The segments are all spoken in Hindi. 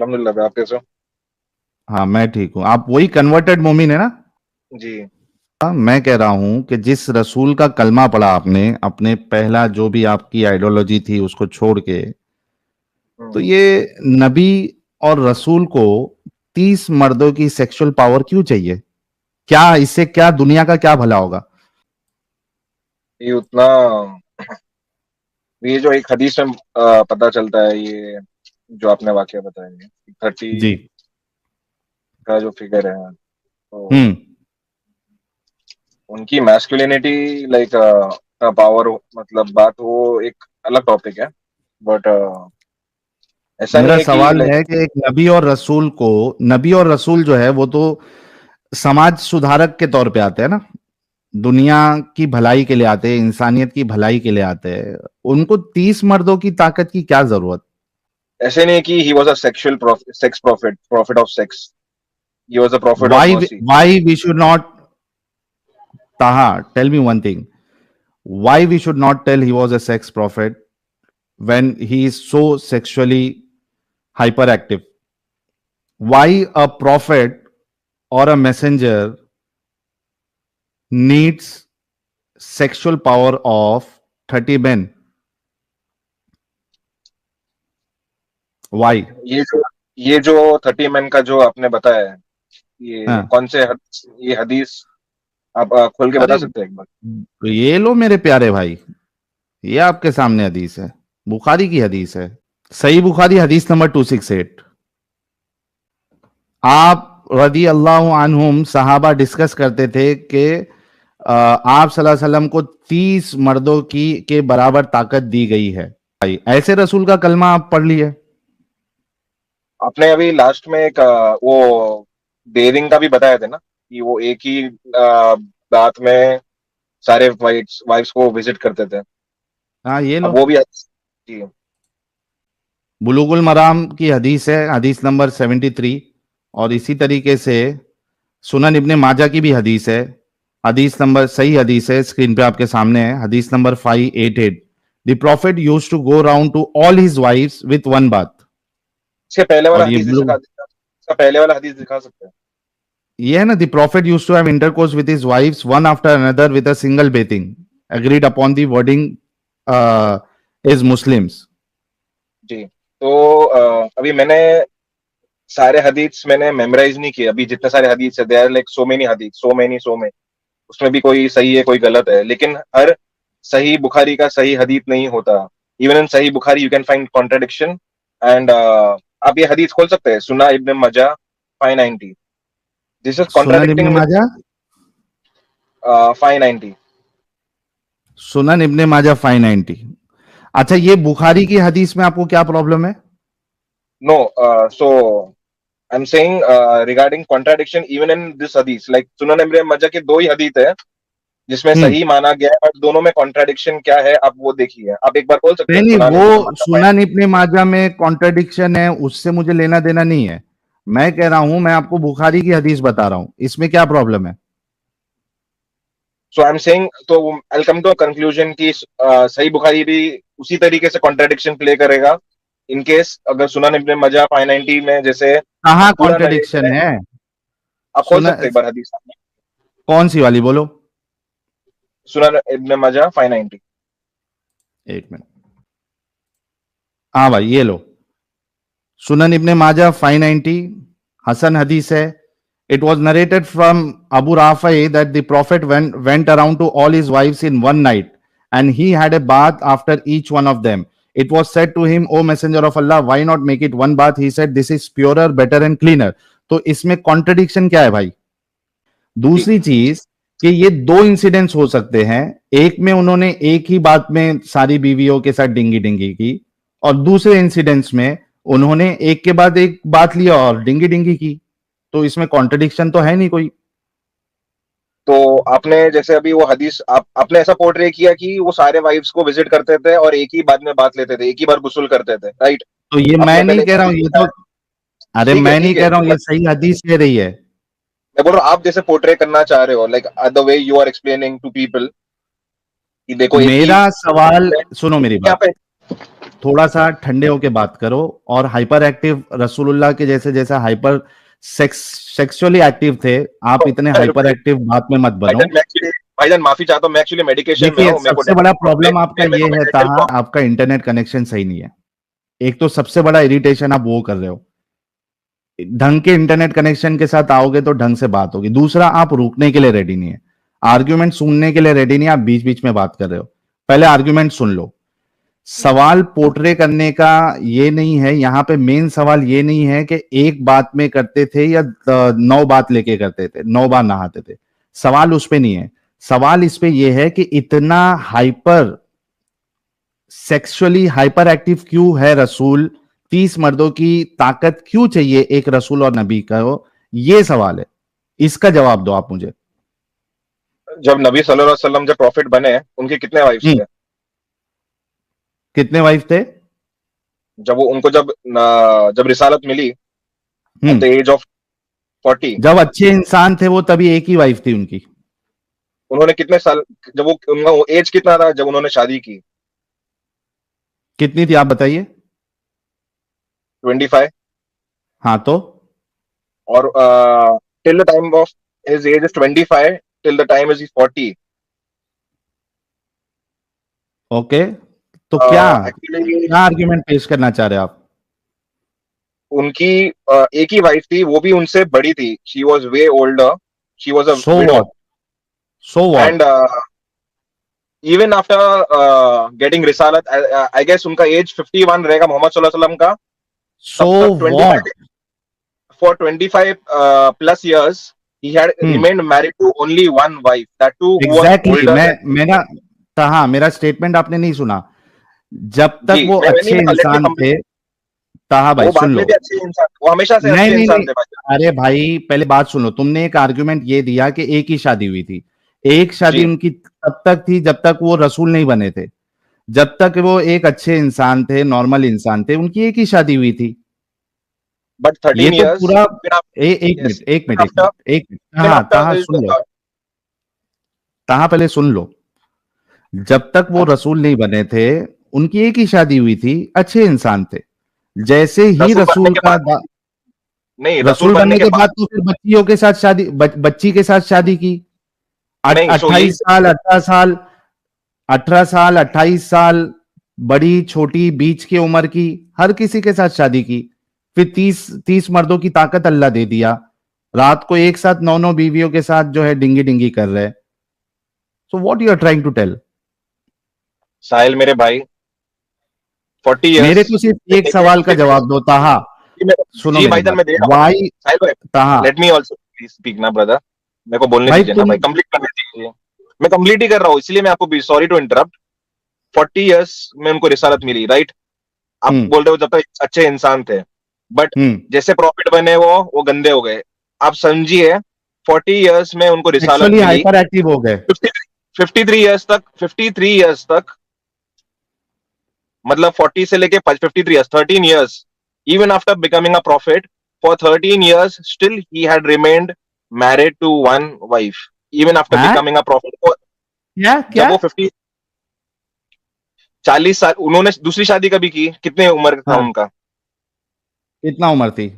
अल्हम्दुलिल्लाह भाई, आप कैसे हो? हाँ मैं ठीक हूँ। आप वही कन्वर्टेड मोमिन है ना? जी। हाँ, मैं कह रहा हूँ कि जिस रसूल का कलमा पढ़ा आपने, अपने पहला जो भी आपकी आइडियोलॉजी थी उसको छोड़ के, तो हम्म। ये नबी और रसूल को 30 मर्दों की सेक्सुअल पावर क्यों चाहिए? क्या इससे, क्या दुनिया का क्या भला होगा? ये उतना, ये जो एक हदीस में पता चलता है, ये जो आपने वाकया बताया, 30 जी। का जो फिगर है, तो हम्म। उनकी मैस्कुलिनिटी, लाइक का पावर, मतलब बात वो एक अलग टॉपिक है। बट ऐसा नहीं मेरा है कि सवाल लाइक, है कि एक नबी और रसूल को, नबी और रसूल जो है वो तो समाज सुधारक के तौर पे आते हैं ना, दुनिया की भलाई के लिए आते हैं, इंसानियत की भलाई के लिए आते हैं। उनको 30 मर्दों की ताकत की क्या जरूरत? ऐसे नहीं है कि he was a sexual sex profit, profit of sex. He was a profit of Why mercy. why we should not? Taha, tell me one thing. Why we should not tell he was a sex prophet when he is so sexually hyperactive? Why a prophet or a messenger needs sexual power of 30 men? Why? ये जो 30 मैन का जो आपने बताया है, ये हाँ। कौन से ये हदीस आप खोल के बता अरे सकते हैं एक बार? ये लो मेरे प्यारे भाई, ये आपके सामने हदीस है, बुखारी की हदीस है। सही बुखारी हदीस नंबर 268। आप रदी अल्लाह अन्हुम सहाबा डिस्कस करते थे कि आप सल्लल्लाहु अलैहि वसल्लम को 30 मर्दों की के बराबर ताकत दी गई है। भाई ऐसे रसूल का कलमा आप पढ़ लिए? आपने अभी लास्ट में एक वो बेरिंग का भी बताया था ना, कि वो एक ही बात में सारे वाइफ्स वाइफ्स को विजिट करते थे। हाँ ये लो, अब वो भी जी। बुलुगुल मराम की हदीस है, हदीस नंबर 73। और इसी तरीके से सुनन इब्ने माजा की भी हदीस है, हदीस नंबर, सही हदीस है, स्क्रीन पे आपके सामने है, हदीस number 588। The prophet used to go round to all his wives with one बात। इसके पहले वाला और ये हदीस इसका पहले वाला हदीस दिखा सकते हैं? ये है ना, the prophet used to have intercourse with his wives one after another with a single bathing, agreed upon the wording is Muslims. जी। तो अभी मैंने सारे हदीस मैंने मेमोराइज नहीं किए अभी, जितने सारे हदीस है, they are like so many हदीस, सो मेनी, सो मेनी। उसमें भी कोई सही है कोई गलत है, लेकिन हर सही बुखारी का सही हदीस नहीं होता। इवन इन सही Bukhari you can find contradiction. And आप ये हदीस खोल सकते हैं, सुना इब्न मजा 590। दिस इज सुनन इब्ने कॉन्ट्रडिक्टिंग विद माजा, 590। सुनन इब्ने माजा 590। अच्छा, ये बुखारी की हदीस में आपको क्या प्रॉब्लम है? No, so I am saying regarding contradiction even in this हदीस, लाइक सुनन इब्न मजा के दो ही हदीस है जिसमें हम्म। सही माना गया है, बट दोनों में कॉन्ट्रडिक्शन क्या है आप वो देखिए। आप एक बार बोल सकते नहीं हैं नहीं, सुनान इब्न वो मजा सुनन इब्ने माजा में कॉन्ट्रडिक्शन है, उससे मुझे लेना देना नहीं है। मैं कह रहा हूं, मैं आपको बुखारी की हदीस बता रहा हूं, इसमें क्या प्रॉब्लम है? सो आई एम सेइंग, तो आई कम टू अ कंक्लूजन कि सही बुखारी भी उसी तरीके से कॉन्ट्रडिक्शन प्ले करेगा, इन केस अगर सुनन इब्न मजा 590 में जैसे कहाँ पूरा नरेशन कॉन्ट्रडिक्शन है। है? आप खोल सुना, सकते हैं एक बार हदीस, कौन सी वाली बोलो? सुनन इब्न मजा 590। एक मिनट। हाँ भाई ये लो, सुनन इब्ने माजा 590, हसन हदीस है। It was narrated from Abu Rafi that the Prophet went around to all his wives in one night, and he had a bath after each one of them. It was said to him, O Messenger of Allah, why not make it one bath? He said, this is purer, better and cleaner. तो इसमें कॉन्ट्रडिक्शन क्या है भाई? जी। दूसरी चीज कि ये दो इंसिडेंट्स हो सकते हैं, एक में उन्होंने एक ही बात में सारी बीवियों के साथ डिंगी डिंगी की, और दूसरे इंसिडेंट्स में उन्होंने एक के बाद एक बात लिया और डिंगी डिंगी की। तो इसमें कॉन्ट्रडिक्शन तो है नहीं कोई। तो आपने जैसे अभी वो हदीस आपने ऐसा पोर्ट्रे किया कि वो सारे वाइफ्स को विजिट करते थे और एक ही बाद में बात लेते थे, एक ही बार गुस्ल करते थे, राइट? तो ये मैं आपने नहीं पहले एक कह रहा हूं, हदीस ये तो, बताया। अरे मैं नहीं ठीक है, कह रहा हूं, ये बट सही हदीस कह रही है। मैं बोल रहा हूँ आप जैसे पोर्ट्रे करना चाह रहे हो, like the way you are explaining to people कि देखो एक ही मेरा सवाल सुनो मेरी यहाँ बात। पे। थोड़ा सा ठंडे होके बात करो, और हाइपर एक्टिव रसूलुल्लाह के जैसे जैसा हाइपर सेक्सुअली एक्टिव थे, आप इतने हाइपर एक्टिव बात में मत बनो। भाईजान माफी चाहता हूँ, मैं एक्चुअली मेडिकेशन में देखिए, हूँ, मेरे को सबसे बड़ा प्रॉब्लम आपका मेरे ये को है मेंटल ताहा, आपका इंटरनेट कनेक्शन सही नहीं है। एक तो सबसे बड़ा इरिटेशन आप वो कर रहे हो। ढंग के इंटरनेट कनेक्शन के साथ आओगे तो ढंग से बात होगी। दूसरा, आप रुकने के लिए रेडी नहीं है, आर्ग्यूमेंट सुनने के लिए रेडी नहीं है, आप बीच बीच में बात कर रहे हो। पहले आर्ग्यूमेंट सुन लो। सवाल पोर्ट्रे करने का ये नहीं है, यहां पे मेन सवाल ये नहीं है कि एक बात में करते थे या 9 बात लेके करते थे, 9 बार नहाते थे। सवाल उस पे नहीं है, सवाल इस पे ये है कि इतना हाइपर सेक्सुअली हाइपर एक्टिव क्यों है रसूल, 30 मर्दों की ताकत क्यों चाहिए एक रसूल और नबी का, ये सवाल है। इसका जवाब दो आप मुझे। जब नबी सल्लल्लाहु अलैहि वसल्लम जब प्रॉफिट बने, उनके कितने वाइफ्स थे? कितने वाइफ थे? जब वो उनको जब रिसालत मिली at the hmm age of 40, जब अच्छे इंसान थे वो, तभी एक ही वाइफ थी उनकी। उन्होंने कितने साल, जब वो उनका वो एज कितना था जब उन्होंने शादी की? कितनी थी आप बताइए? 25। हाँ तो और till the time of his age is 25, till the time is 40। Okay, तो क्या एक्चुअली क्या आर्ग्यूमेंट पेश करना चाह रहे हैं आप? उनकी एक ही वाइफ थी, वो भी उनसे बड़ी थी, she was way older, she was a so window. What, so and what, even after getting रिसालत, आई गेस उनका एज 51 रहेगा मोहम्मद सल्लल्लाहु अलैहि वसल्लम का। सो तब तक 25, what. for 25 plus years he had hmm remained married to only one wife, that too who was exactly older मैं than. मेरा हाँ, मेरा स्टेटमेंट आपने नहीं सुना। जब तक जी, वो मैं नहीं, अच्छे मैं लेट मी इंसान कंप्लीट। थे, ताहा भाई वो सुन बाद लो। में भी अच्छे इंसान, वो हमेशा से नहीं अच्छे नहीं इंसान नहीं, थे भाई। अरे भाई पहले बात सुन लो। तुमने एक आर्गुमेंट ये दिया कि एक ही शादी हुई थी। एक शादी जी, उनकी तब तक थी जब तक वो रसूल नहीं बने थे। जब तक वो एक अच्छे इंसान थे, नॉर्मल इंसान थे, उनकी एक ही शादी हुई थी। बट ये 13 तो years पूरा even after, एक yes, मिनट, एक मिनट, even एक after, मिनट, एक मिनट, even कहा after कहा his सुन लो। कहा पहले सुन लो। जब तक वो रसूल नहीं बने थे, उनकी एक ही शादी हुई थी, अच्छे इंसान थे। जैसे ही रसूल बनने रसूल के का बाद, नहीं, रसूल रसूल बनने बनने के के बाद, बाद तो फिर बच्चियों के साथ शादी, बच्ची के साथ शादी की। नहीं, सो यही 28 साल, 18 साल, 18 साल, 28 साल, बड़ी छोटी बीच की उम्र की, हर किसी के साथ शादी की। फिर 30 मर्दों की ताकत अल्लाह दे दिया। रात को एक साथ 9 बीवियों के साथ जो है डिंगी डिंगी कर रहे। So what you are trying to tell? Sahil मेरे भाई, 40 years मेरे को सिर्फ से एक लेके सवाल का 50 जवाब दो, ताहा। सुनो जी मेरी भाईजान बात। मैं दे रहा हूँ ना वाई, साहिल भाई, ताहा let me also please speak ना ब्रदर, मेरे को बोलने भाई दीजिए ना तुम, भाई, कंप्लीट करने दीजिए। मैं कंप्लीट ही कर रहा हूँ, इसलिए मैं आपको भी सॉरी टू इंटरप्ट। 40 years में उनको रिसालत मिली, राइट? आप हम्म बोल रहे हो जब तक अच्छे इंसान थे, बट हम्म जैसे प्रॉफिट बने वो गंदे हो गए। आप समझिए, 40 years में उनको रिसालत एक्चुअली मिली। हाइपर एक्टिव हो गए। 53 years तक, मतलब 40 से लेके 53 years, 13 years, even after becoming a prophet, for 13 years still he had remained married to one wife, even after हाँ, becoming a prophet. क्या जब क्या? वो 40 साल, उन्होंने दूसरी शादी कभी की, कितने उम्र था हाँ, उनका? कितना उम्र थी?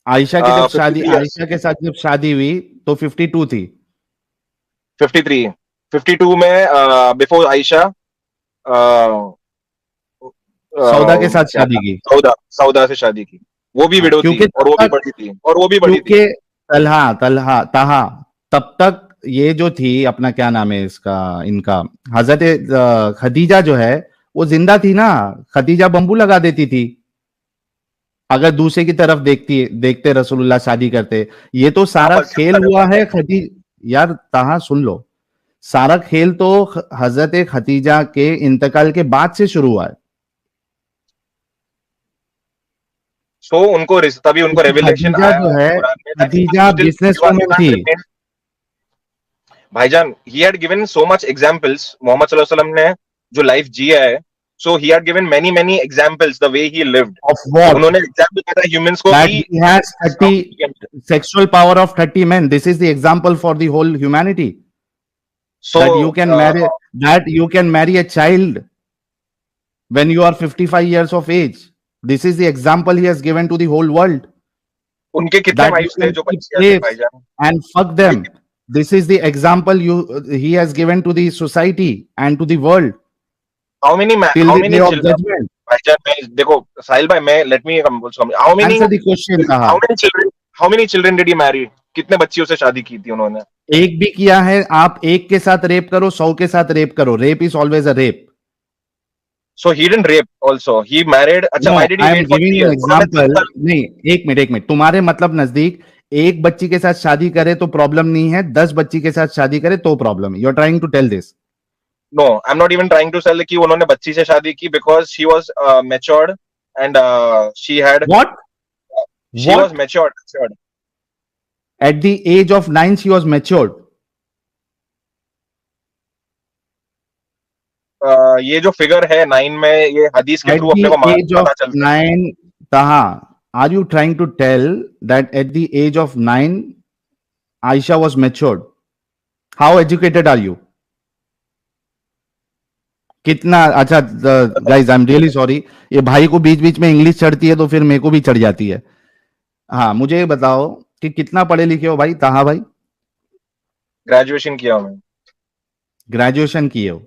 आयशा की जब फिफ्टी शादी, थ्री ईयर्स आयशा के साथ जब शादी हुई तो 52 थी। 53, 52 में बिफोर आयशा, सौदा के साथ क्या शादी था, की। सौदा, सौदा से शादी की। वो भी हाँ, विडो थी, क्योंकि और तब वो भी तक, बड़ी थी, और वो भी बड़ी थी। क्योंकि तलहा तलहा ताहा, तब तक ये जो थी, अपना क्या नाम है इसका, इनका हजरत खदीजा जो है, वो जिंदा थी ना। खदीजा बंबू लगा देती थी अगर दूसरे की तरफ देखते रसूलुल्लाह शादी करते। ये तो हाँ, सारा पर खेल हुआ है खदी, यार ताहा सुन लो। सारा खेल तो हजरत खदीजा के इंतकाल के बाद से शुरू हुआ है। सो उनको तभी उनको क्योंकि रेवलेशन खदीजा आया जो है, कुरान में, that Khadija still business you are, you woman can't थी। रिमेन। भाईजान, he had given so much examples, Mohammed सल्लल्लाहु अलैहि वसल्लम ने जो लाइफ जिया है, so he had given many many examples the way he lived. Of what? उन्होंने एग्जांपल दिया था ह्यूमंस को That कि he has 30 sexual power of 30 men. This is the example for the whole humanity. So That you can marry, that you can marry a child. when you are 55 years of age. This is the example he has given to the whole world, उनके कितने that you वाइफ्स थे can जो keep बच्चियां थी slaves भाईजान? and fuck them. This is the example he has given to the society and to the world how many till how the many day of judgment. भाईजान, मैं देखो साहिल भाई, मैं let me how many Answer the question, how Taha. Many children how many children did he marry? कितने बच्चियों से शादी की थी उन्होंने? एक भी किया है? आप एक के साथ रेप करो, 100 के साथ रेप करो, rape is always a rape. So he didn't rape also, he married. अच्छा, no, why did he I am wait for giving 3 you years? उन्होंने 3 एग्जाम्पल. साल नहीं, एक मिनट, तुम्हारे मतलब नजदीक एक बच्ची के साथ शादी करे तो प्रॉब्लम नहीं है, 10 बच्ची के साथ शादी करे तो प्रॉब्लम है. You are trying to tell this. No, I am not even trying to sell कि उन्होंने बच्ची से शादी की because she was matured and What? She was What? Matured. At the age of 9 she was matured. ये जो फिगर है 9 में, ये हदीस के At थ्रू अपने the को age of पता चलता है. 9, Taha, are you trying to tell that at the age of 9 Aisha was matured? How educated are you? कितना अच्छा. Guys, I am really sorry, ये भाई को बीच बीच में इंग्लिश चढ़ती है तो फिर मेरे को भी चढ़ जाती है. हाँ, मुझे ये बताओ कि कितना पढ़े लिखे हो भाई, ताहा भाई? ग्रेजुएशन किया मैंने. ग्रेजुएशन किए हो?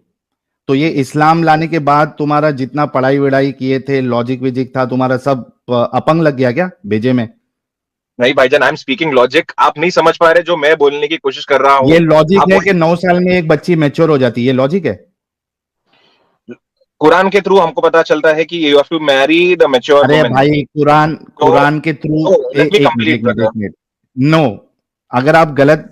तो ये इस्लाम लाने के बाद तुम्हारा जितना पढ़ाई वढ़ाई किए थे, लॉजिक विजिक था तुम्हारा, सब अपंग लग गया क्या भेजे में? नहीं भाईजान, आई एम स्पीकिंग लॉजिक. आप नहीं समझ पा रहे जो मैं बोलने की कोशिश कर रहा हूँ. ये लॉजिक आप है वही कि 9 साल में एक बच्ची मैच्योर हो जाती है? ये लॉजिक है? कुरान के थ्रू हमको पता चलता है कि you have to marry the mature अरे वुमन. भाई, कुरान तो कुरान के थ्रू. लेट मी एक मिनट, कंप्लीट ब्रदर. एक मिनट. नो, अगर आप गलत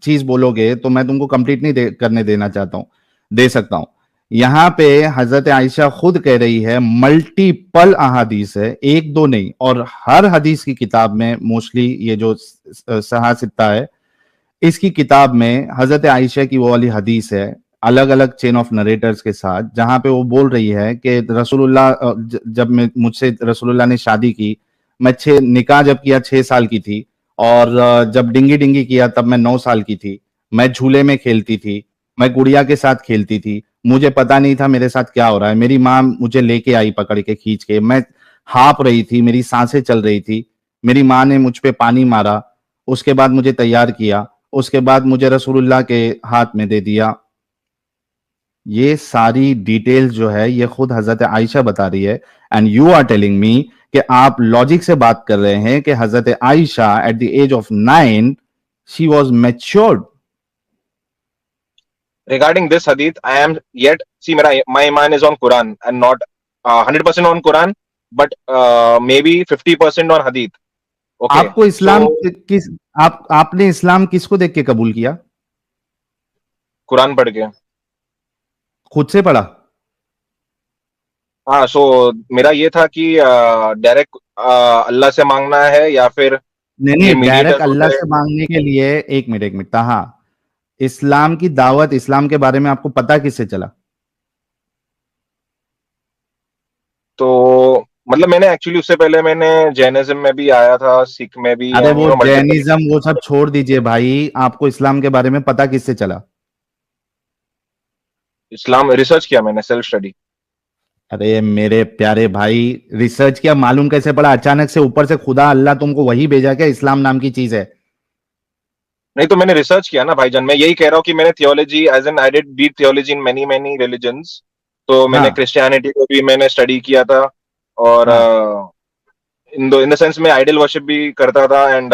चीज बोलोगे तो मैं तुमको कंप्लीट नहीं करने देना चाहता हूं. दे सकता हूं. यहां पे हजरत आयशा खुद कह रही है, मल्टीपल अहादीस है, एक दो नहीं, और हर हदीस की किताब में, मोस्टली ये जो सहासित्ता है, इसकी किताब में हजरत आयशा की वो वाली हदीस है, अलग अलग चेन ऑफ नरेटर्स के साथ, जहां पे वो बोल रही है कि रसूलुल्लाह, जब मैं मुझसे रसूलुल्लाह ने शादी की, मैं निकाह जब किया 6 साल की थी, और जब डिंगी डिंगी किया तब मैं 9 साल की थी. मैं झूले में खेलती थी, मैं गुड़िया के साथ खेलती थी, मुझे पता नहीं था मेरे साथ क्या हो रहा है. मेरी माँ मुझे लेके आई पकड़ के, खींच के, मैं हाँप रही थी, मेरी सांसें चल रही थी. मेरी माँ ने मुझ पे पानी मारा, उसके बाद मुझे तैयार किया, उसके बाद मुझे रसूलुल्लाह के हाथ में दे दिया. ये सारी डिटेल्स जो है ये खुद हजरत आयशा बता रही है. And you are telling me कि आप लॉजिक से बात कर रहे हैं कि हजरत Aisha at the age of 9 she was matured. Regarding this hadith, I am yet see my iman is on Quran and not 100% on Quran, but maybe 50% on hadith. Okay, आपको इस्लाम so किस आपने इस्लाम किसको देख के कबूल किया? कुरान पढ़ के. खुद से पढ़ा? हाँ, सो मेरा ये था कि डायरेक्ट अल्लाह से मांगना है या फिर नहीं ये नहीं, डायरेक्ट मीडिएटर्स अल्लाह होते हैं. से मांगने के लिए. एक मिनट, एक मिनट, ताहा, इस्लाम की दावत, इस्लाम के बारे में आपको पता किससे चला? तो मतलब मैंने एक्चुअली उससे पहले मैंने जैनिज्म में भी आया था, सिख में भी, अरे एंड वो मल्टीपल. जैनिज्म वो सब छोड़ दीजिए भाई, आपको इस्लाम के बारे में पता किससे चला? इस्लाम रिसर्च किया मैंने, सेल्फ स्टडी. अरे मेरे प्यारे भाई, रिसर्च किया, मालूम कैसे पड़ा? अचानक से ऊपर से खुदा अल्लाह तुमको वही भेजा क्या इस्लाम नाम की चीज है? नहीं तो मैंने रिसर्च किया ना भाईजान. मैं यही कह रहा हूँ कि मैंने theology as an I did deep theology in many many religions. तो मैंने हाँ, क्रिश्चियनिटी को भी मैंने स्टडी किया था, और हाँ. इन द सेंस मैं आइडल वर्शिप भी करता था, एंड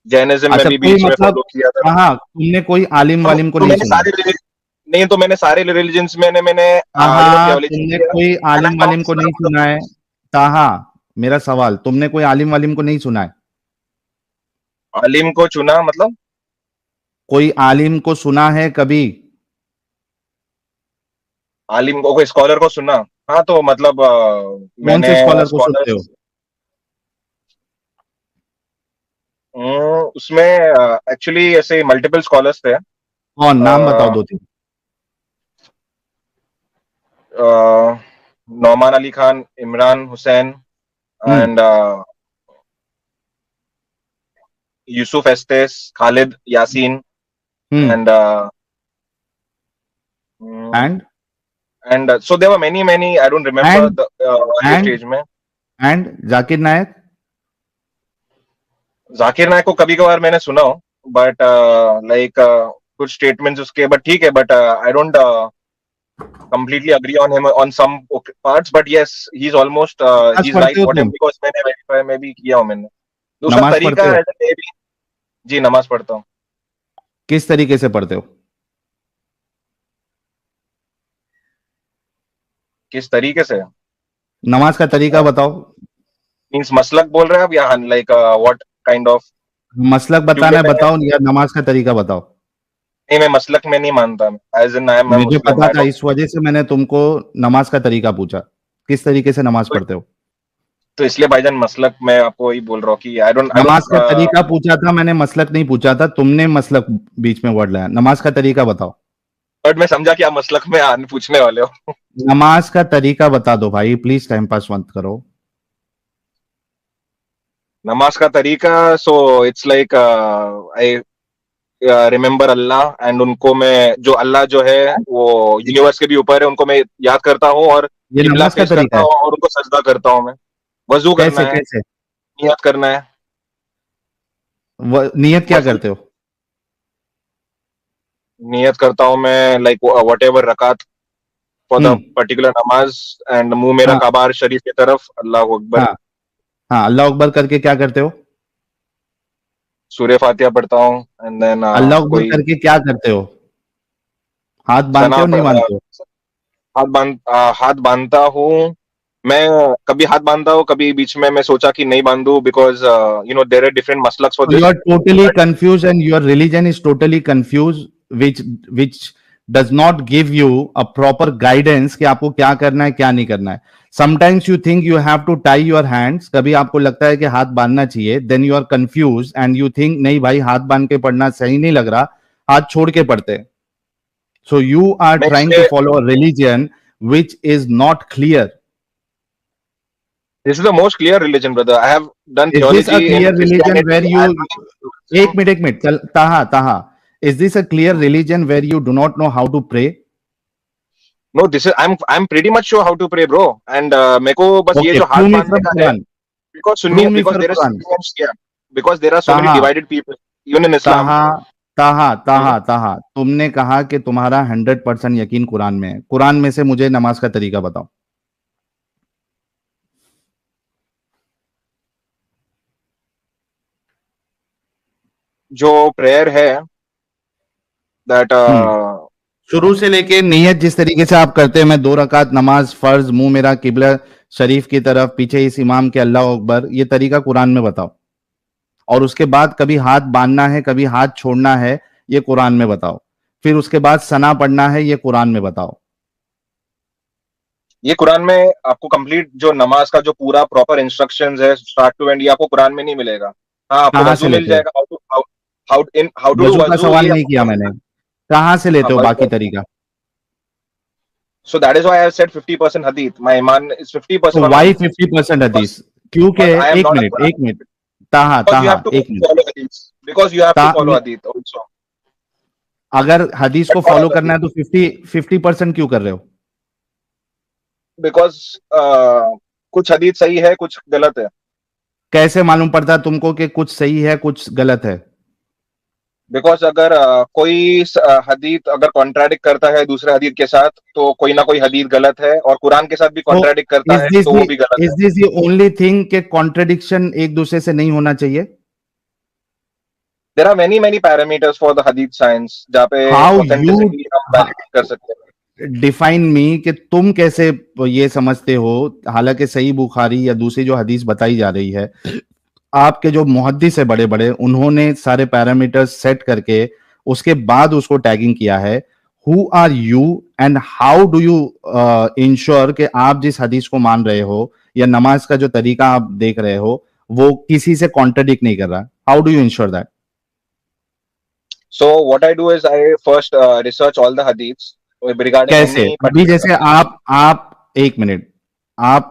जैनिज्म में अच्छा, भी कोई बीच में मतलब, फॉलो किया था. हाँ हाँ, तुमने कोई आलिम वालिम को तो नहीं मैंने सुना? सारे नहीं, तो मैंने सारे रिलीजन्स में मैंने हाँ हाँ, थियोलॉजी तुमने किया. कोई एंड आलिम वालिम को नहीं सुना है? ताहा, मेरा सवाल, तुमने कोई आलिम वालिम को नहीं सुना है? आलिम को चुना मतलब? कोई आलिम को सुना है कभी? आलिम को, कोई स्कॉलर को सुना? हाँ, तो मतलब कौन मैंने से स्कॉलर को सुनते हो? स्कॉलर्स उसमें एक्चुअली ऐसे मल्टीपल स्कॉलर्स थे. कौन? नाम बताओ अ, दो तीन. अ, Nouman Ali Khan, Imran Hussain, hmm. And Yusuf Estes, Khalid Yasin, hmm. And and And so there were many, I don't remember And the earlier and stage में. and Zakir Naik? जाकिर नायक को कभी कभार मैंने सुना हो, बट लाइक कुछ स्टेटमेंट्स उसके, बट ठीक है, but I don't completely agree on him on some parts, but yes, he's almost नमाज he's right पढ़ते हो whatever, तुम? because मैंने verify में भी किया हूँ मैंने, तो उसका नमाज तरीका पढ़ते हो? है maybe. जी नमाज पढ़ता हूँ. किस तरीके से पढ़ते हो? किस तरीके से? नमाज का तरीका बताओ. मीन्स मसलक बोल रहे हैं आप, या लाइक व्हाट काइंड ऑफ? मसलक बताना क्योंकि है बताओ, या नमाज का तरीका बताओ. नहीं, मैं मसलक में नहीं मानता, एज इन आई एम मुझे मुस्लिम, पता आई था, डोंट. इस वजह से मैंने तुमको नमाज का तरीका पूछा. किस तरीके से नमाज पढ़ते हो? तो इसलिए भाईजान मसलक मैं आपको वही बोल रहा हूँ कि आई नमाज डोंट का तरीका पूछा था मैंने, मसलक नहीं पूछा था. तुमने मसलक बीच में वर्ड लाया. नमाज का तरीका बताओ. बट मैं समझा कि आप मसलक में पूछने वाले हो. नमाज का तरीका बता दो भाई, प्लीज टाइम पास मत करो. नमाज का तरीका, so it's like I remember Allah, and उनको मैं जो अल्लाह जो है वो यूनिवर्स के भी ऊपर है, उनको मैं याद करता हूँ और ये किबला नमाज का फेस तरीका करता है? हूँ और उनको सजदा करता हूँ मैं. वजू करना कैसे है, कैसे? नियत करना है. नियत क्या वजू करते हो? नियत करता हूँ मैं, लाइक वट एवर रकात फॉर द हम्म. पर्टिकुलर नमाज, एंड मुंह मेरा हाँ काबार शरीफ की तरफ, अल्लाह अकबर, हाँ हाँ. अल्लाह अकबर करके क्या करते हो? सूर्य फातिहा पढ़ता हूँ, एंड देन अल्लाह अकबर कोई करके क्या करते हो? हाथ बांधते सना हो नहीं बांधते हो? हाथ बांधता हूँ. मैं कभी हाथ बांधता हूँ, कभी बीच में मैं सोचा कि नहीं बांधू, because you know there are different मसलक्स for So you this. are totally confused and your religion is totally confused, which does not give you a proper guidance कि आपको क्या करना है क्या नहीं करना है. Sometimes you think you have to tie your hands. कभी आपको लगता है कि हाथ बांधना चाहिए. Then you are confused and you think नहीं भाई, हाथ बांध के पढ़ना सही नहीं लग रहा, हाथ छोड़ के पढ़ते हैं. So you are मैं trying to इसलिए, follow a religion which is not clear. This is the most clear religion brother. I have done Is this a theology in clear religion Christianity where you and. एक मिनट ताहा, is this a clear religion where you do not know how to pray? No, this is I am pretty much sure how to pray bro, and मेरे को बस ये Okay, जो हाथ prove me बांधने from का है, Quran. Because Sunni, Prove me because from there is Quran. Because there are so many Taha, divided people even in Islam. Taha, Taha, तुमने कहा कि तुम्हारा 100% यकीन कुरान में है. कुरान में से मुझे नमाज का तरीका बताओ. जो प्रेयर है दैट हम्म. शुरू से लेके नियत जिस तरीके से आप करते हैं, मैं 2 रकात नमाज फर्ज, मुंह मेरा किबला शरीफ की तरफ, पीछे इस इमाम के अल्लाह अकबर, ये तरीका कुरान में बताओ. और उसके बाद कभी हाथ बांधना है कभी हाथ छोड़ना है, ये कुरान में बताओ. फिर उसके बाद सना पढ़ना है, ये कुरान में बताओ. ये कुरान में आपको कंप्लीट जो नमाज का जो पूरा प्रॉपर इंस्ट्रक्शंस है स्टार्ट टू एंड, ये आपको कुरान में नहीं मिलेगा. हाँ, आपको कहां से वजू मिल लेते हो? जाएगा, हाउ टू डू वजू का वजू, सवाल ये नहीं किया आपको. मैंने. कहां से हाँ, लेते हो बाकी तरीका? so that is why I have said 50% hadith. My iman is 50% तो on वाई hadith. 50% हदीस? Because, क्योंकि because I am एक not a मिनट Quran. एक मिनट ताहा Because you ताहा have to एक minute. follow hadith. Because you have to ता, follow hadith also. अगर हदीस को That's all फॉलो I'm करना है तो 50% क्यों कर रहे हो? because कुछ hadith सही है, कुछ गलत है. कैसे मालूम पड़ता तुमको कि कुछ सही है कुछ गलत है? बिकॉज अगर कोई हदीत अगर कॉन्ट्राडिक्ट करता है दूसरे हदीत के साथ, तो कोई ना कोई हदीत गलत है, और कुरान के साथ भी तो कॉन्ट्राडिक्ट करता है तो वो भी गलत है. Is this the only thing कि कॉन्ट्रडिक्शन एक दूसरे से नहीं होना चाहिए? There are many parameters for the hadith science, जहाँ पे हाउ यू ऑथेंटिसिटी हम वैलिडेट कर सकते हैं. डिफाइन मी कि तुम कैसे ये समझते हो, हालांकि सही बुखारी या दूसरी जो हदीस बताई जा रही है, आपके जो मुहद्दिस है बड़े बड़े, उन्होंने सारे पैरामीटर्स सेट करके उसके बाद उसको टैगिंग किया है. Who are you and how do you ensure कि आप जिस हदीस को मान रहे हो या नमाज का जो तरीका आप देख रहे हो वो किसी से कॉन्ट्रडिक्ट नहीं कर रहा? How do you ensure that? So what I do is I first research all the hadiths regarding कैसे? any अभी particular जैसे आप एक मिनट, आप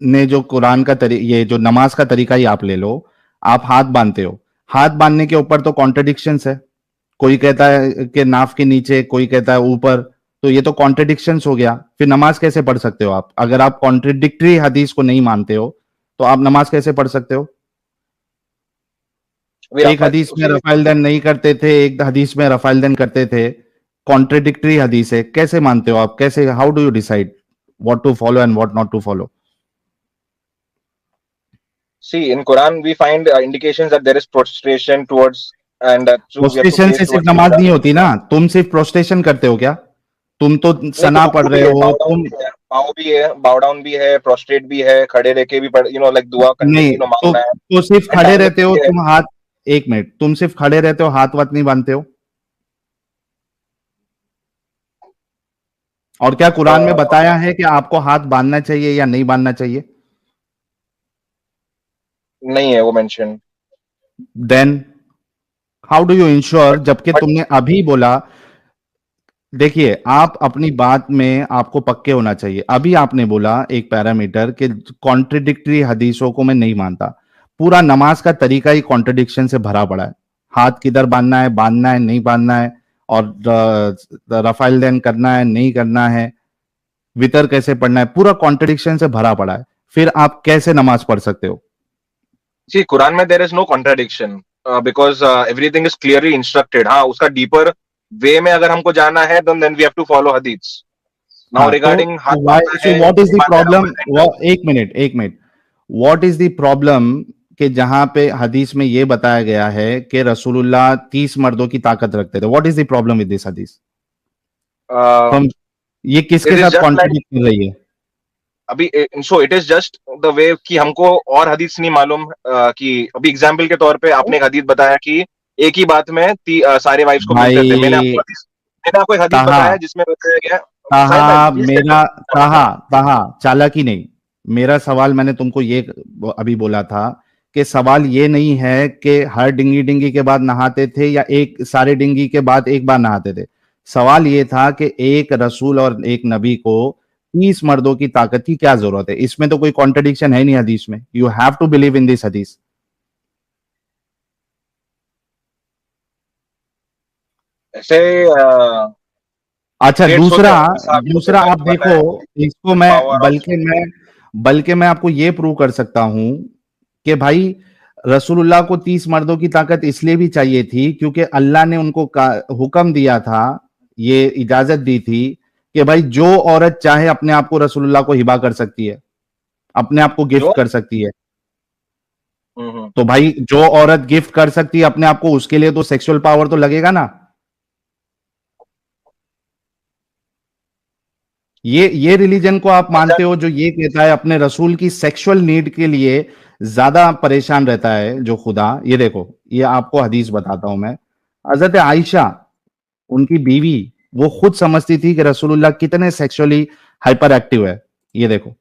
ने जो कुरान का ये जो नमाज का तरीका ही आप ले लो, आप हाथ बांधते हो, हाथ बांधने के ऊपर तो कॉन्ट्रडिक्शंस है. कोई कहता है कि नाफ के नीचे, कोई कहता है ऊपर, तो ये तो कॉन्ट्रडिक्शंस हो गया, फिर नमाज कैसे पढ़ सकते हो आप? अगर आप कॉन्ट्रडिक्टरी हदीस को नहीं मानते हो तो आप नमाज कैसे पढ़ सकते हो? अभी एक हदीस में उसी रफाइल देन नहीं करते थे, एक हदीस में रफाइल देन करते थे, कॉन्ट्रडिक्टरी हदीस है, कैसे मानते हो आप? कैसे, how do you decide what to follow and what not to follow? See, in Quran, we find indications that there is prostration towards, and true, we have to prostration face से सिर्फ towards नमाज Qibla. नहीं होती ना, तुम सिर्फ प्रोस्टेशन करते हो क्या? तुम तो नहीं तो सना पढ़ रुकू रहे भी है, हो बाउ डाउन तुम। भी है, बाउ डाउन भी है, प्रोस्ट्रेट भी है, खड़े रह के भी पढ़, लाइक दुआ करने, नहीं मांगना है, तो सिर्फ एंड खड़े टाइम रहते हो भी है. तुम, हाथ, एक मिनट, तुम सिर्फ खड़े रहते हो, हाथ वाथ नहीं बांधते हो? और क्या कुरान में बताया है कि आपको हाथ बांधना चाहिए या नहीं बांधना चाहिए? नहीं है वो mention. Then how do you ensure, but जबकि बट तुमने अभी बोला, देखिए आप अपनी बात में आपको पक्के होना चाहिए। अभी आपने बोला एक पैरामीटर कि कॉन्ट्रडिक्टरी हदीसों को मैं नहीं मानता। पूरा नमाज का तरीका ही कॉन्ट्रडिक्शन से भरा पड़ा है। हाथ किधर बांधना है नहीं बांधना है, और रफाइल देन करना है नहीं करना है, वितर कैसे पढ़ना है, पूरा कॉन्ट्रडिक्शन से भरा पड़ा है। फिर आप कैसे नमाज पढ़ सकते हो? सी कुरान में there is no contradiction, because everything is clearly instructed. हाँ, उसका डीपर वे में अगर हमको जाना है, then we have to follow hadith. Now हाँ, रिगार्डिंग हाथ व्हाई, बांधना सो है व्हाट इज नहीं द बांधना है, प्रॉब्लम? रफाइल देन. एक minute, what is the problem कि जहां पे हदीस में ये बताया गया है कि रसूलुल्लाह 30 मर्दों की ताकत रखते थे? What is the problem with this हदीस? हम, ये किसके इट इज साथ जस्ट लाइक, कॉन्ट्रडिक्ट कर रही है? अभी so it is just the way कि हमको और हदीस नहीं मालूम, कि अभी एग्जाम्पल के तौर पे आपने एक हदीस बताया कि एक ही बात में सारे वाइफ्स को मिलते थे. भाई मैंने आपको एक हदीस ताहा, बताया जिसमें बताया गया. साहिब भाई ताहा प्लीज लेट मेरा, ताहा, मी. ताहा, चालाकी नहीं। मेरा सवाल मैंने तुमको ये अभी बोला था कि सवाल ये नहीं है कि हर डिंगी डिंगी के बाद नहाते थे या एक सारे डिंगी के बाद एक बार नहाते थे। सवाल ये था कि एक रसूल और एक नबी को 30 मर्दों की ताकत की क्या जरूरत है? इसमें तो कोई कॉन्ट्रडिक्शन है नहीं हदीस में। You have to believe in this हदीस। ऐसे अच्छा, स्टेट्स होते दूसरा, हैं उनके हिसाब से दूसरा आप करना देखो, है. इसको मैं, पावर ऑफ. बल्कि मैं आपको ये प्रूव कर सकता हूं कि भाई रसूलुल्लाह को 30 मर्दों की ताकत इसलिए भी चाहिए थी क्योंकि अल्लाह ने उनको हुक्म दिया था, ये इजाजत दी थी कि भाई जो औरत चाहे अपने आप को रसूलुल्लाह को हिबा कर सकती है, अपने आप को गिफ्ट जो. कर सकती है। हम्म. तो भाई जो औरत गिफ्ट कर सकती है अपने आप को, उसके लिए तो सेक्सुअल पावर तो लगेगा ना। ये रिलीजन को आप अच्छा. मानते हो जो ये कहता है अपने रसूल की सेक्सुअल नीड के लिए ज्यादा परेशान रहता है जो खुदा? ये देखो, ये आपको हदीस बताता हूं मैं। हजरत आयशा, उनकी बीवी, वो खुद समझती थी कि रसूलुल्लाह कितने सेक्सुअली हाइपर एक्टिव है। ये देखो,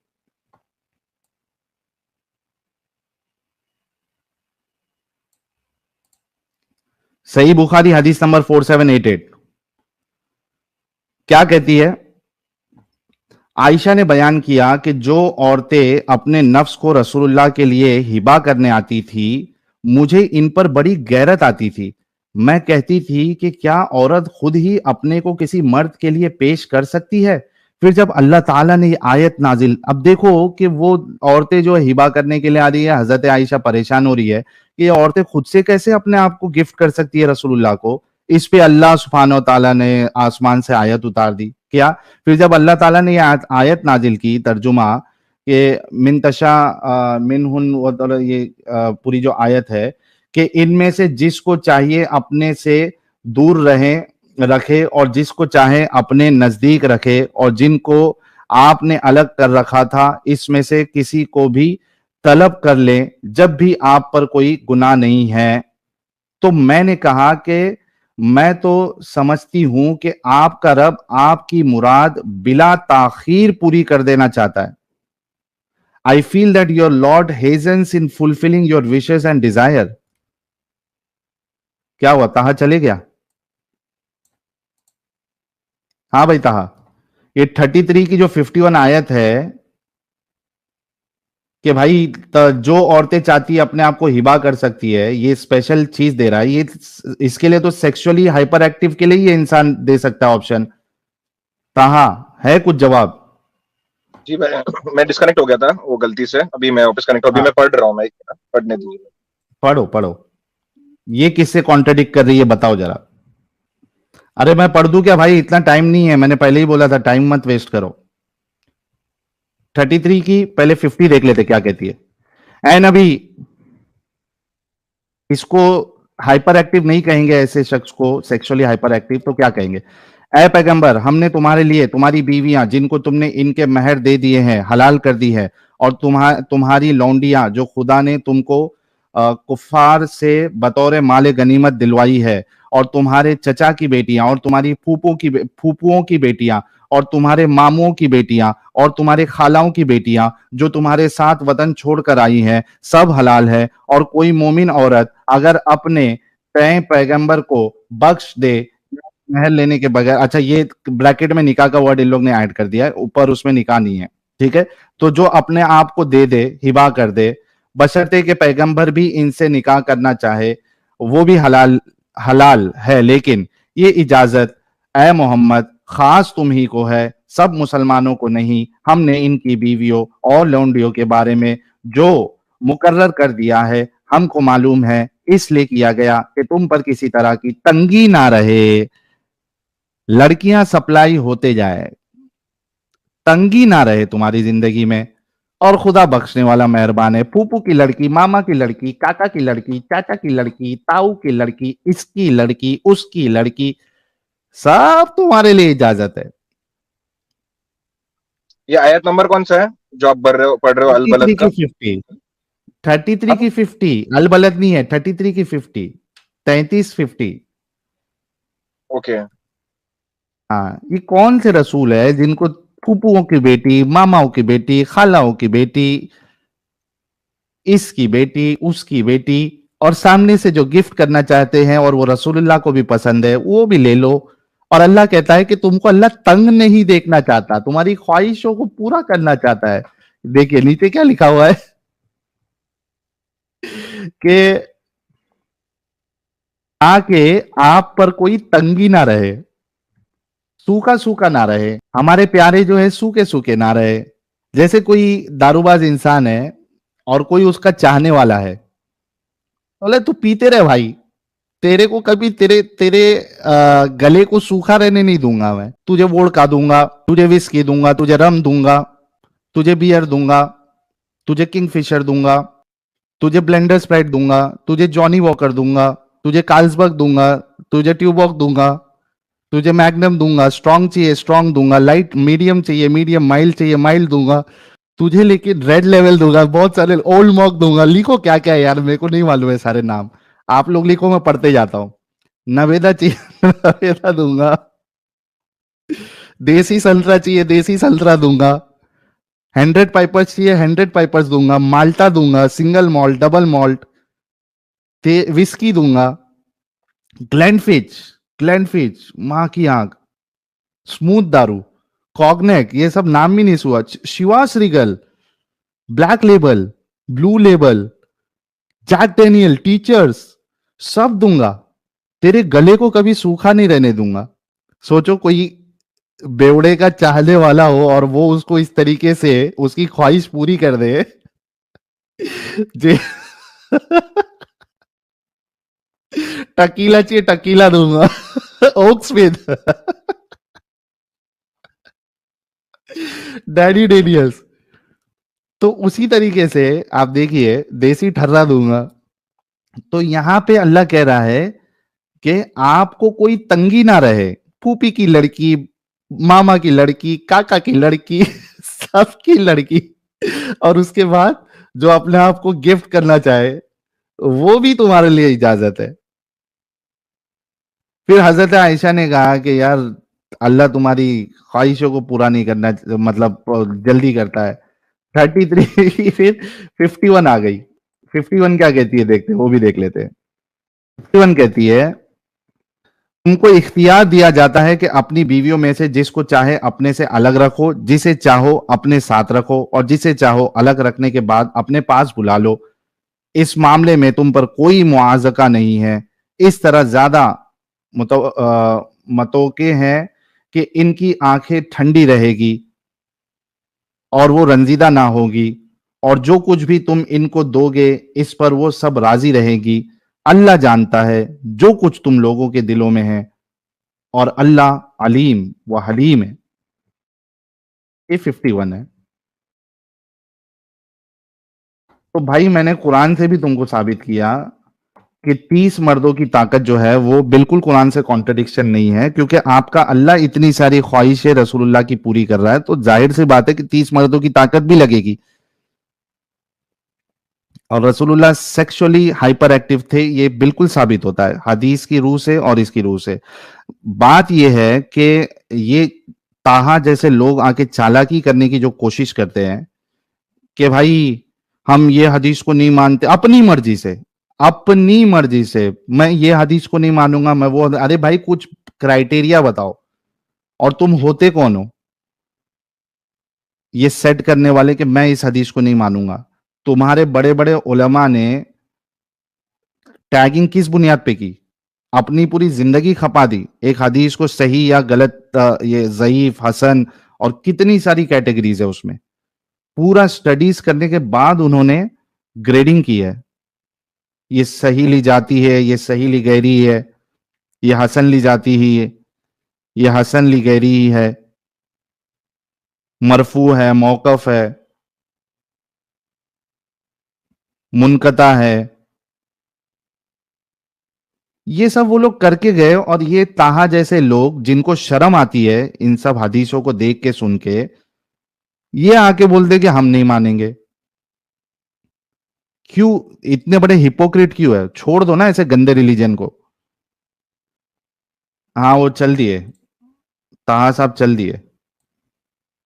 सही बुखारी हदीस नंबर 4788 क्या कहती है? आयशा ने बयान किया कि जो औरतें अपने नफ्स को रसूलुल्लाह के लिए हिबा करने आती थी, मुझे इन पर बड़ी गैरत आती थी। मैं कहती थी कि क्या औरत खुद ही अपने को किसी मर्द के लिए पेश कर सकती है? फिर जब अल्लाह ताला ने ये आयत नाजिल, अब देखो कि वो औरतें जो हिबा करने के लिए आ रही है, हजरत आयशा परेशान हो रही है कि ये औरतें खुद से कैसे अपने आप को गिफ्ट कर सकती है रसूलुल्लाह को। इस पे अल्लाह सुब्हानहू ताला ने आसमान से आयत उतार दी। क्या? फिर जब अल्लाह ताला ने ये आयत नाजिल की, तर्जुमा, कि मिन तशा मिनहुन, ये पूरी जो आयत है कि इनमें से जिसको चाहिए अपने से दूर रखे और जिसको चाहे अपने नजदीक रखे, और जिनको आपने अलग कर रखा था इसमें से किसी को भी तलब कर ले जब भी आप पर कोई गुनाह नहीं है। तो मैंने कहा कि मैं तो समझती हूं कि आपका रब आपकी मुराद बिला ताखीर पूरी कर देना चाहता है। I feel that your Lord hastens in fulfilling your wishes and desire. क्या हुआ, ताहा चले गया? हाँ भाई ताहा, ये 33 की जो 51 आयत है कि भाई जो औरतें चाहती है अपने आप को हिबा कर सकती है, ये स्पेशल चीज दे रहा है। ये इसके लिए तो सेक्सुअली हाइपर एक्टिव के लिए ये इंसान दे सकता है ऑप्शन। ताहा है कुछ जवाब? जी मैं डिस्कनेक्ट हो गया था वो गलती से, अभी मैं वापस कनेक्ट, अभी हाँ, मैं पढ़ रहा हूँ, मैं पढ़ने दीजिए। पढ़ो पढ़ो, ये किससे कॉन्ट्रडिक्ट कर रही है बताओ जरा। अरे मैं पढ़ दूं क्या भाई, इतना टाइम नहीं है, मैंने पहले ही बोला था टाइम मत वेस्ट करो। 33 की पहले 50 देख लेते क्या कहती है। एन अभी इसको हाइपर एक्टिव नहीं कहेंगे, ऐसे शख्स को सेक्सुअली हाइपर एक्टिव तो क्या कहेंगे? ए पैगंबर, हमने तुम्हारे लिए तुम्हारी बीवियां जिनको तुमने इनके महर दे दिए हैं हलाल कर दी है, और तुम्हारी लौंडियां जो खुदा ने तुमको कुफार से बतौर माले गनीमत दिलवाई है, और तुम्हारे चचा की बेटियां, और तुम्हारी फूफुओं की बेटियां, और तुम्हारे मामुओं की बेटियां, और तुम्हारे खालाओं की बेटियां जो तुम्हारे साथ वतन छोड़कर आई हैं, सब हलाल है। और कोई मोमिन औरत अगर अपने तय पैगंबर को बख्श दे महल लेने के बगैर, अच्छा ये ब्रैकेट में निकाह का वर्ड इन लोग ने ऐड कर दिया है, ऊपर उसमें निकाह नहीं है, ठीक है। तो जो अपने आप को दे दे, हिबा कर दे, बशर्ते के पैगंबर भी इनसे निकाह करना चाहे, वो भी हलाल हलाल है। लेकिन ये इजाजत ए मोहम्मद खास तुम ही को है, सब मुसलमानों को नहीं। हमने इनकी बीवियों और लौंडियों के बारे में जो मुकर्रर कर दिया है हमको मालूम है, इसलिए किया गया कि तुम पर किसी तरह की तंगी ना रहे, लड़कियां सप्लाई होते जाए, तंगी ना रहे तुम्हारी जिंदगी में। और खुदा बख्शने वाला मेहरबान है। फूफू की लड़की, मामा की लड़की, काका की लड़की, चाचा की लड़की, ताऊ की लड़की, इसकी लड़की, उसकी लड़की, सब तुम्हारे लिए इजाजत है। ये आयत नंबर कौन सा है जो आप पढ़ रहे हो अल 33 बलद की का? 50, 33 हाँ? की 50, अल बलद नहीं है, 33 की 50, 33-50। ओके। हाँ, ये कौन से रसूल है जिनको फूफुओं की बेटी, मामाओं की बेटी, खालाओं की बेटी, इसकी बेटी, उसकी बेटी, और सामने से जो गिफ्ट करना चाहते हैं और वो रसूलुल्लाह को भी पसंद है वो भी ले लो। और अल्लाह कहता है कि तुमको अल्लाह तंग नहीं देखना चाहता, तुम्हारी ख्वाहिशों को पूरा करना चाहता है। देखिए नीचे क्या लिखा हुआ है कि आके आप पर कोई तंगी ना रहे, सूखा सूखा ना रहे, हमारे प्यारे जो है सूखे सूखे ना रहे। जैसे कोई दारूबाज इंसान है और कोई उसका चाहने वाला है, बोले तू पीते रहे भाई, तेरे को कभी तेरे तेरे गले को सूखा रहने नहीं दूंगा मैं, तुझे वोडका दूंगा, तुझे विस्की दूंगा, तुझे रम दूंगा, तुझे बियर दूंगा, तुझे किंगफिशर दूंगा, तुझे ब्लेंडर स्प्राइट दूंगा, तुझे जॉनी वॉकर दूंगा, तुझे कार्ल्सबर्ग दूंगा, तुझे ट्यूबॉक दूंगा, तुझे मैग्नम दूंगा, स्ट्रांग चाहिए स्ट्रांग दूंगा, लाइट मीडियम चाहिए मीडियम, माइल्ड चाहिए माइल्ड दूंगा तुझे, लेकिन रेड लेवल दूंगा, बहुत सारे ओल्ड मॉक दूंगा। लिखो क्या क्या है यार, मेरे को नहीं मालूम है सारे नाम, आप लोग लिखो मैं पढ़ते जाता हूँ। नवेदा चाहिए नवेदा दूंगा, देसी संतरा चाहिए देसी संतरा दूंगा, 100 पाइपर्स चाहिए 100 पाइपर्स दूंगा, माल्टा दूंगा, single malt, double malt, whisky दूंगा, ग्लैंडफिच, ग्लैंडफिच माँ की आंख, स्मूथ दारू, कॉग्नेक, ये सब नाम भी नहीं सुआ, Chivas Regal, Black Label, Blue Label, Jack Daniel, Teacher's, सब दूंगा। तेरे गले को कभी सूखा नहीं रहने दूंगा। सोचो कोई बेवड़े का चाहने वाला हो और वो उसको इस तरीके से उसकी ख्वाहिश पूरी कर दे जे टकीला चाहिए टकीला दूंगा ओक स्मिथ डैडी डेनियल्स। तो उसी तरीके से आप देखिए देसी ठर्रा दूंगा। तो यहां पे अल्लाह कह रहा है कि आपको कोई तंगी ना रहे, फूफी की लड़की, मामा की लड़की, काका की लड़की सबकी लड़की, और उसके बाद जो अपने आप को गिफ्ट करना चाहे वो भी तुम्हारे लिए इजाजत है। फिर हजरत आयशा ने कहा कि यार अल्लाह तुम्हारी ख्वाहिशों को पूरा नहीं करना, मतलब जल्दी करता है। 33 फिर 51 आ गई। 51 क्या कहती है देखते हैं, वो भी देख लेते हैं। 51 कहती है तुमको इख्तियार दिया जाता है कि अपनी बीवियों में से जिसको चाहे अपने से अलग रखो, जिसे चाहो अपने साथ रखो, और जिसे चाहो अलग रखने के बाद अपने पास बुला लो। इस मामले में तुम पर कोई मुआवजा नहीं है। इस तरह ज्यादा मतोके हैं कि इनकी आंखें ठंडी रहेगी और वो रंजीदा ना होगी, और जो कुछ भी तुम इनको दोगे इस पर वो सब राजी रहेगी। अल्लाह जानता है जो कुछ तुम लोगों के दिलों में है, और अल्लाह अलीम व हलीम है। ये 51 है। तो भाई मैंने कुरान से भी तुमको साबित किया कि 30 मर्दों की ताकत जो है वो बिल्कुल कुरान से कॉन्ट्रडिक्शन नहीं है, क्योंकि आपका अल्लाह इतनी सारी ख्वाहिशें रसूलुल्लाह की पूरी कर रहा है, तो जाहिर सी बात है कि 30 मर्दों की ताकत भी लगेगी। और रसूलुल्लाह सेक्सुअली हाइपर एक्टिव थे, ये बिल्कुल साबित होता है हदीस की रूह से और इसकी रूह से। बात यह है कि ये ताहा जैसे लोग आके चालाकी करने की जो कोशिश करते हैं कि भाई हम ये हदीस को नहीं मानते, अपनी मर्जी से, अपनी मर्जी से मैं ये हदीस को नहीं मानूंगा, मैं वो, अरे भाई कुछ क्राइटेरिया बताओ, और तुम होते कौन हो ये सेट करने वाले कि मैं इस हदीस को नहीं मानूंगा? तुम्हारे बड़े बड़े उलमा ने टैगिंग किस बुनियाद पे की? अपनी पूरी जिंदगी खपा दी एक हदीस को सही या गलत, ये ज़ईफ, हसन, और कितनी सारी कैटेगरीज है उसमें। पूरा स्टडीज करने के बाद उन्होंने ग्रेडिंग की है, ये सही ली जाती है, ये सही ली गहरी है, ये हसन ली जाती ही है, ये हसन ली गहरी ही है, मरफू है, मौकफ है, मुनकता है। ये सब वो लोग करके गए, और ये ताहा जैसे लोग जिनको शर्म आती है इन सब हदीसों को देख के सुन के, ये आके बोलते कि हम नहीं मानेंगे। क्यों इतने बड़े हिपोक्रिट क्यों है? छोड़ दो ना ऐसे गंदे रिलीजन को। हाँ वो चल दिए, ताहा साहब चल दिए।